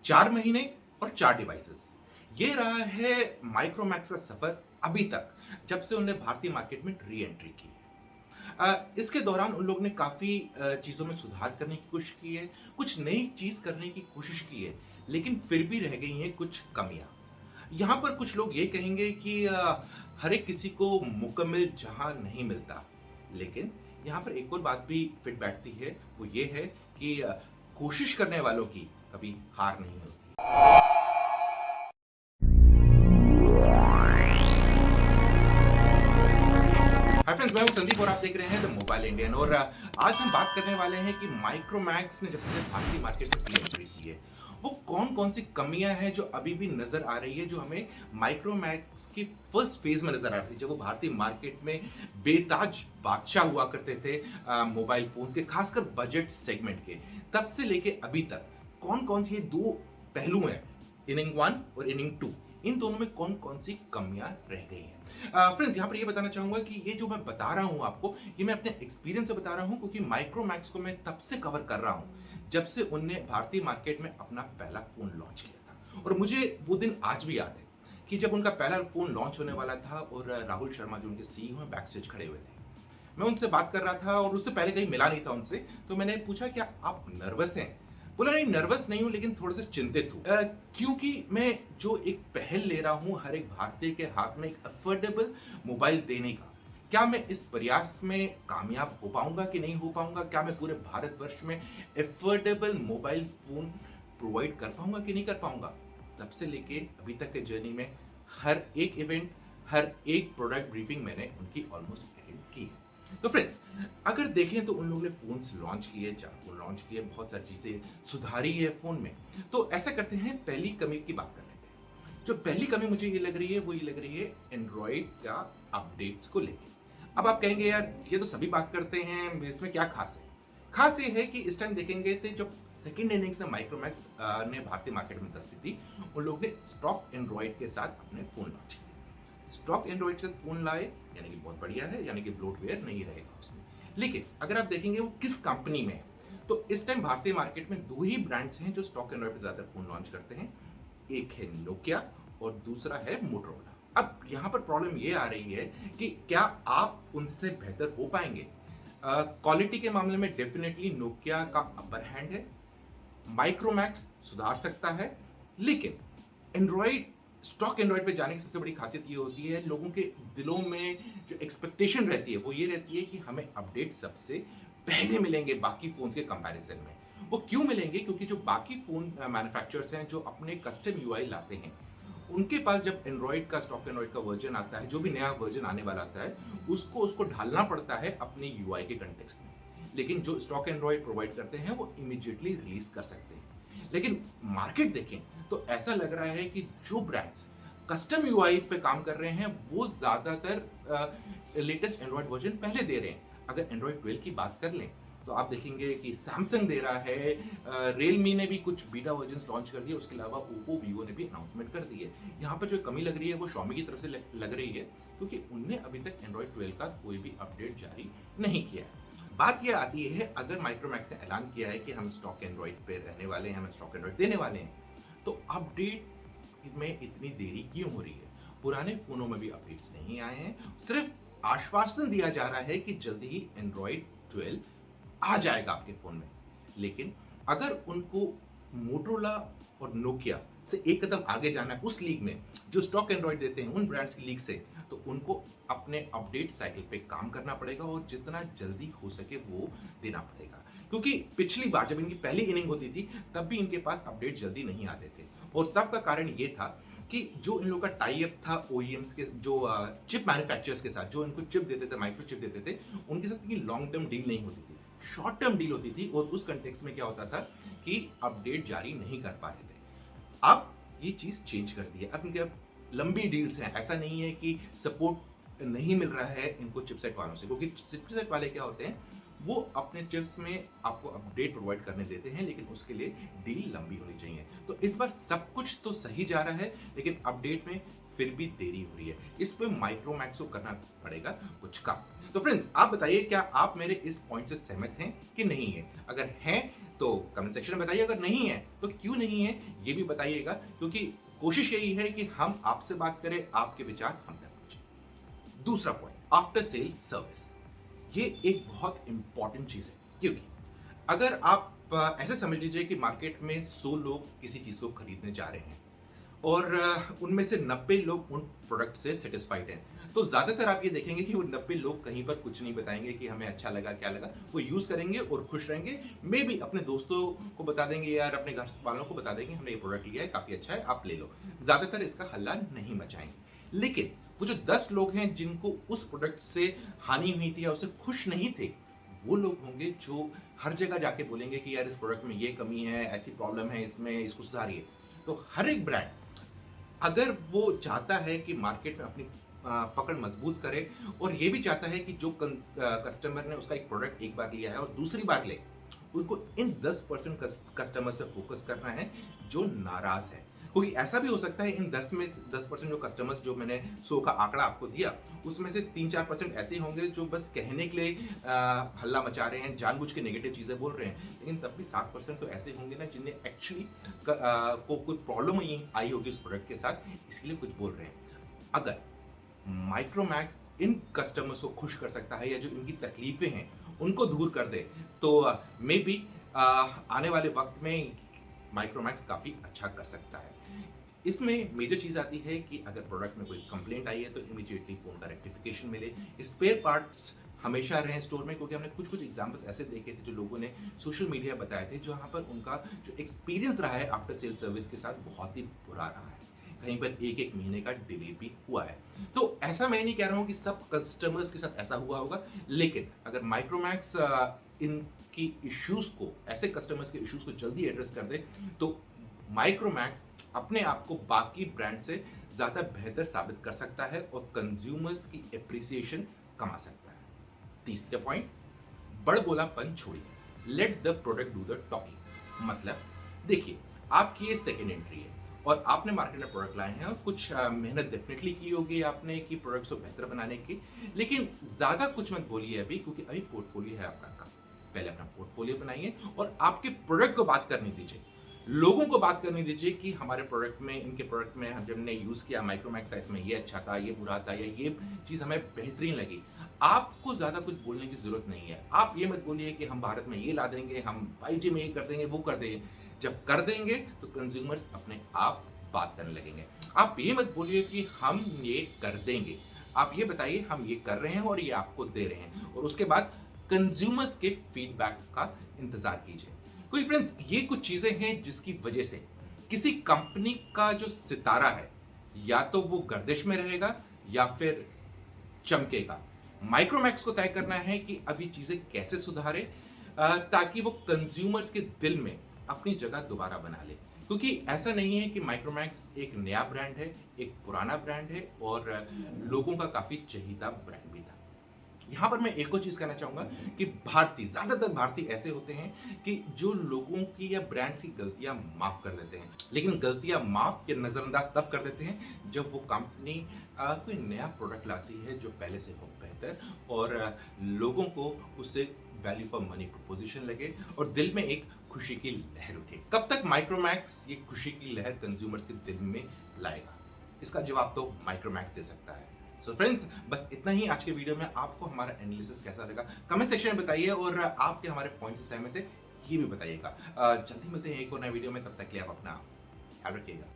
4 महीने और 4 डिवाइसेस। ये रहा है माइक्रोमैक्स का सफर अभी तक, जब से उन्होंने भारतीय मार्केट में री एंट्री की है। इसके दौरान उन लोगों ने काफ़ी चीज़ों में सुधार करने की कोशिश की है, कुछ नई चीज़ करने की कोशिश की है, लेकिन फिर भी रह गई हैं कुछ कमियाँ। यहाँ पर कुछ लोग ये कहेंगे कि हर एक किसी को मुकम्मल जहाँ नहीं मिलता, लेकिन यहाँ पर एक और बात भी फिट बैठती है, वो ये है कि कोशिश करने वालों की कभी हार नहीं होती। हाय फ्रेंड्स, मैं हूं संदीप और आप देख रहे हैं द मोबाइल इंडियन। और आज हम बात करने वाले हैं कि माइक्रोमैक्स ने जब से भारतीय मार्केट में री एंट्री की है, वो कौन कौन सी कमियां हैं जो अभी भी नजर आ रही है, जो हमें माइक्रोमैक्स की फर्स्ट फेज में नजर आ रही थी, जब वो भारतीय मार्केट में बेताज बादशाह हुआ करते थे मोबाइल फोन्स के, खासकर बजट सेगमेंट के। तब से लेके अभी तक कौन कौन सी ये दो पहलू हैं, इनिंग वन और इनिंग टू, इन दोनों में कौन कौन सी कमियां रह गई हैं। फ्रेंड्स, यहाँ पर ये बताना चाहूंगा कि ये जो मैं बता रहा हूँ आपको, ये मैं अपने एक्सपीरियंस से बता रहा हूँ, क्योंकि माइक्रोमैक्स को मैं तब से कवर कर रहा हूँ जब से उनने भारतीय मार्केट में अपना पहला फोन लॉन्च किया था। और मुझे वो दिन आज भी याद है कि जब उनका पहला फोन लॉन्च होने वाला था और राहुल शर्मा जो उनके सीईओ हैं बैक स्टेज खड़े हुए थे। मैं उनसे बात कर रहा था और उससे पहले कहीं मिला नहीं था उनसे, तो मैंने पूछा क्या आप नर्वस हैं? बोला नहीं, नर्वस नहीं हूं, लेकिन थोड़े से चिंतित हूं, क्योंकि मैं जो एक पहल ले रहा हूं हर एक भारतीय के हाथ में एक अफोर्डेबल मोबाइल देने का, क्या मैं इस प्रयास में कामयाब हो पाऊंगा कि नहीं हो पाऊंगा? क्या मैं पूरे भारतवर्ष में अफोर्डेबल मोबाइल फोन प्रोवाइड कर पाऊंगा कि नहीं कर पाऊंगा? तब से लेके अभी तक के जर्नी में हर एक इवेंट, हर एक प्रोडक्ट ब्रीफिंग मैंने उनकी ऑलमोस्ट अटेंड की है। तो फ्रेंड्स, अगर देखें तो उन लोगों ने फोन्स लॉन्च किए, 4 फोन लॉन्च किए, बहुत सारी चीजें सुधारी है फोन में। तो ऐसा करते हैं, पहली कमी की बात कर लेते हैं। जो पहली कमी मुझे ये लग रही है, वो ये लग रही है एंड्रॉइड का अपडेट्स को लेके। अब आप कहेंगे यार ये तो सभी बात करते हैं, इसमें क्या खास है? खास ये है कि इस टाइम देखेंगे तो जब सेकेंड इनिंग्स में माइक्रोमैक्स ने भारतीय मार्केट में दस्तक दी, उन लोगों ने स्टॉक एंड्रॉइड के साथ अपने फोन लॉन्च किए। स्टॉक एंड्रॉइड से फोन लाए, यानी कि बहुत बढ़िया है, यानी कि ब्लोटवेयर नहीं रहेगा उसमें। लेकिन अगर आप देखेंगे वो किस कंपनी में है, तो इस टाइम भारतीय मार्केट में दो ही ब्रांड्स हैं जो स्टॉक एंड्रॉइड पे ज्यादा फोन लॉन्च करते हैं। एक है नोकिया और दूसरा है मोटरोला। अब यहाँ पर प्रॉब्लम ये आ रही है कि क्या आप उनसे बेहतर हो पाएंगे? क्वालिटी के मामले में डेफिनेटली नोकिया का अपर हैंड है, माइक्रोमैक्स सुधार सकता है, लेकिन एंड्रॉइड, स्टॉक एंड्रॉइड पे जाने की सबसे बड़ी खासियत ये होती है, लोगों के दिलों में जो एक्सपेक्टेशन रहती है वो ये रहती है कि हमें अपडेट सबसे पहले मिलेंगे बाकी फोन्स के कंपैरिजन में। वो क्यों मिलेंगे? क्योंकि जो बाकी फोन मैन्युफैक्चरर्स हैं जो अपने कस्टम यूआई लाते हैं, उनके पास जब एंड्रॉइड का, स्टॉक एंड्रॉइड का वर्जन आता है, जो भी नया वर्जन आने वाला आता है, उसको उसको ढालना पड़ता है अपने यूआई के कंटेक्स्ट में। लेकिन जो स्टॉक एंड्रॉइड प्रोवाइड करते हैं वो इमीडिएटली रिलीज कर सकते हैं। लेकिन मार्केट देखें तो ऐसा लग रहा है कि जो ब्रांड्स कस्टम यूआई पे काम कर रहे हैं वो ज्यादातर लेटेस्ट एंड्रॉइड वर्जन पहले दे रहे हैं। अगर एंड्रॉइड 12 की बात कर लें तो आप देखेंगे कि सैमसंग दे रहा है, रियलमी ने भी कुछ बीटा वर्जन लॉन्च कर दिए, उसके अलावा ओप्पो, वीवो ने भी अनाउंसमेंट कर दी है। यहाँ पर जो कमी लग रही है वो Xiaomi की तरफ से लग रही है, क्योंकि उनने अभी तक एंड्रॉइड 12 का कोई भी अपडेट जारी नहीं किया है। बात यह आती है, अगर माइक्रोमैक्स ने ऐलान किया है कि हम स्टॉक एंड्रॉइड पे रहने वाले हैं, हम स्टॉक एंड्रॉइड देने वाले हैं, तो अपडेट में इतनी देरी क्यों हो रही है? पुराने फोनों में भी अपडेट्स नहीं आए हैं, सिर्फ आश्वासन दिया जा रहा है कि जल्दी ही एंड्रॉइड 12 आ जाएगा आपके फोन में। लेकिन अगर उनको मोटरोला और नोकिया से एक कदम आगे जाना है उस लीग में जो स्टॉक एंड्रॉइड देते हैं, उन ब्रांड्स की लीग से, तो उनको अपने अपडेट साइकिल पे काम करना पड़ेगा और जितना जल्दी हो सके वो देना पड़ेगा। क्योंकि पिछली बार जब इनकी पहली इनिंग होती थी तब भी इनके पास अपडेट जल्दी नहीं आते थे, और तब का कारण ये था कि जो इन लोगों का टाई अप था ओईएम्स के, जो चिप मैन्युफैक्चरर्स के साथ, जो इनको चिप देते थे, माइक्रो चिप देते थे, उनके साथ इनकी लॉन्ग टर्म डील नहीं होती थी, शॉर्ट टर्म डील होती थी। और उस कंटेक्स्ट में क्या होता था कि अपडेट जारी नहीं कर पा रहे थे। अब ये चीज चेंज कर दी है, अब इनके लंबी डील्स हैं। ऐसा नहीं है कि सपोर्ट नहीं मिल रहा है इनको चिपसेट वालों से, क्योंकि चिपसेट वाले क्या होते हैं, वो अपने चिप्स में आपको अपडेट प्रोवाइड करने देते हैं, लेकिन उसके लिए डील लंबी होनी चाहिए। तो इस बार सब कुछ तो सही जा रहा है, लेकिन अपडेट में फिर भी देरी हो रही है। इस पे माइक्रोमैक्स को करना पड़ेगा कुछ काम। तो फ्रेंड्स, आप बताइए, क्या आप मेरे इस पॉइंट से सहमत हैं कि नहीं है? अगर हैं तो कमेंट सेक्शन में बताइए, अगर नहीं है तो क्यों नहीं है ये भी बताइएगा, क्योंकि कोशिश यही है कि हम आपसे बात करें, आपके विचार हम तक पहुंचे। दूसरा पॉइंट, आफ्टर सेल सर्विस। ये एक बहुत इंपॉर्टेंट चीज है, क्योंकि अगर आप ऐसे समझ लीजिए कि मार्केट में 100 लोग किसी चीज को खरीदने जा रहे हैं और उनमें से 90 लोग उन प्रोडक्ट से सेटिस्फाइड हैं, तो ज्यादातर आप ये देखेंगे कि वो 90 लोग कहीं पर कुछ नहीं बताएंगे कि हमें अच्छा लगा क्या लगा। वो यूज करेंगे और खुश रहेंगे। मे बी अपने दोस्तों को बता देंगे, यार अपने घर वालों को बता देंगे हमने ये प्रोडक्ट लिया है, काफी अच्छा है, आप ले लो। ज्यादातर इसका हल्ला नहीं मचाएंगे। लेकिन वो जो 10 लोग हैं जिनको उस प्रोडक्ट से हानि हुई थी या उससे खुश नहीं थे, वो लोग होंगे जो हर जगह जाके बोलेंगे कि यार इस प्रोडक्ट में ये कमी है, ऐसी प्रॉब्लम है इसमें, इसको सुधारिए। तो हर एक ब्रांड अगर वो चाहता है कि मार्केट में अपनी पकड़ मजबूत करे, और ये भी चाहता है कि जो कस्टमर ने उसका एक प्रोडक्ट एक बार लिया है और दूसरी बार ले, उनको इन 10% कस्टमर से फोकस करना है जो नाराज है। क्योंकि ऐसा भी हो सकता है इन 10% जो कस्टमर्स, जो मैंने 100 का आंकड़ा आपको दिया, उसमें से 3-4% ऐसे होंगे जो बस कहने के लिए हल्ला मचा रहे हैं, जानबूझ के नेगेटिव चीजें बोल रहे हैं। लेकिन तब भी 7% तो ऐसे होंगे ना जिन्हें एक्चुअली को कोई प्रॉब्लम आई होगी उस प्रोडक्ट के साथ, इसलिए कुछ बोल रहे हैं। अगर माइक्रोमैक्स इन कस्टमर्स को खुश कर सकता है, या जो इनकी तकलीफें हैं उनको दूर कर दे, तो मे बी आने वाले वक्त में माइक्रोमैक्स काफी अच्छा कर सकता है। इसमें मेजर चीज आती है कि अगर प्रोडक्ट में कोई कंप्लेंट आई है तो इमीडिएटली फोन का रेक्टिफिकेशन मिले, स्पेयर पार्ट्स हमेशा रहें स्टोर में, क्योंकि हमने कुछ कुछ एग्जांपल्स ऐसे देखे थे जो लोगों ने सोशल मीडिया बताए थे, जहां पर उनका जो एक्सपीरियंस रहा है आफ्टर सेल सर्विस के साथ बहुत ही बुरा रहा है। कहीं पर एक एक महीने का डिले भी हुआ है। तो ऐसा मैं नहीं कह रहा हूं कि सब कस्टमर्स के साथ ऐसा हुआ होगा, लेकिन अगर माइक्रोमैक्स इनकी इश्यूज को, ऐसे कस्टमर्स के इश्यूज को जल्दी एड्रेस कर दे, तो माइक्रोमैक्स अपने आप को बाकी ब्रांड से ज्यादा बेहतर साबित कर सकता है और कंज्यूमर्स की एप्रिसिएशन कमा सकता है। तीसरा पॉइंट, बड़बोलापन छोड़िए, let the product do the talking. मतलब देखिए, आपकी ये सेकेंड एंट्री है और आपने मार्केट में प्रोडक्ट लाए हैं और कुछ मेहनत डेफिनेटली की होगी आपने कि प्रोडक्ट्स को बेहतर बनाने की, लेकिन ज्यादा कुछ मत बोलिए अभी, क्योंकि अभी पोर्टफोलियो है आपका काम। पहले अपना पोर्टफोलियो बनाइए और आपके प्रोडक्ट को बात करने दीजिए, लोगों को बात करने दीजिए कि हमारे प्रोडक्ट में, इनके प्रोडक्ट में हम जब हमने यूज किया माइक्रोमैक्स साइज में, ये अच्छा था, ये बुरा था, या ये चीज हमें बेहतरीन लगी। आपको ज्यादा कुछ बोलने की जरूरत नहीं है। आप ये मत बोलिए कि हम भारत में ये ला देंगे, हम 5G में ये कर देंगे, वो कर देंगे। जब कर देंगे तो कंज्यूमर्स अपने आप बात करने लगेंगे। आप ये मत बोलिए कि हम ये कर देंगे, आप ये बताइए हम ये कर रहे हैं और ये आपको दे रहे हैं, और उसके बाद कंज्यूमर्स के फीडबैक का इंतजार कीजिए। कोई फ्रेंड्स, ये कुछ चीजें हैं जिसकी वजह से किसी कंपनी का जो सितारा है, या तो वो गर्दिश में रहेगा या फिर चमकेगा। माइक्रोमैक्स को तय करना है कि अभी चीजें कैसे सुधारे, ताकि वो कंज्यूमर्स के दिल में अपनी जगह दोबारा बना ले। क्योंकि ऐसा नहीं है कि माइक्रोमैक्स एक नया ब्रांड है, एक पुराना ब्रांड है और लोगों का काफी चहीता ब्रांड भी था। यहां पर मैं एक और चीज कहना चाहूंगा कि ज्यादातर भारतीय ऐसे होते हैं कि जो लोगों की या ब्रांड्स की गलतियां माफ कर देते हैं, लेकिन गलतियां माफ या नजरअंदाज तब कर देते हैं जब वो कंपनी कोई नया प्रोडक्ट लाती है जो पहले से हो बेहतर, और लोगों को उससे वैल्यू फॉर मनी प्रोपोजिशन लगे और दिल में एक खुशी की लहर उठे। कब तक माइक्रोमैक्स ये खुशी की लहर कंज्यूमर्स के दिल में लाएगा? इसका जवाब तो माइक्रोमैक्स दे सकता है। सो फ्रेंड्स, बस इतना ही आज के वीडियो में। आपको हमारा एनालिसिस कैसा लगा कमेंट सेक्शन में बताइए, और आपके हमारे पॉइंट से सहमत है ये भी बताइएगा। जल्दी मिलते हैं एक और नए वीडियो में, तब तक के लिए आप अपना ख्याल रखिएगा।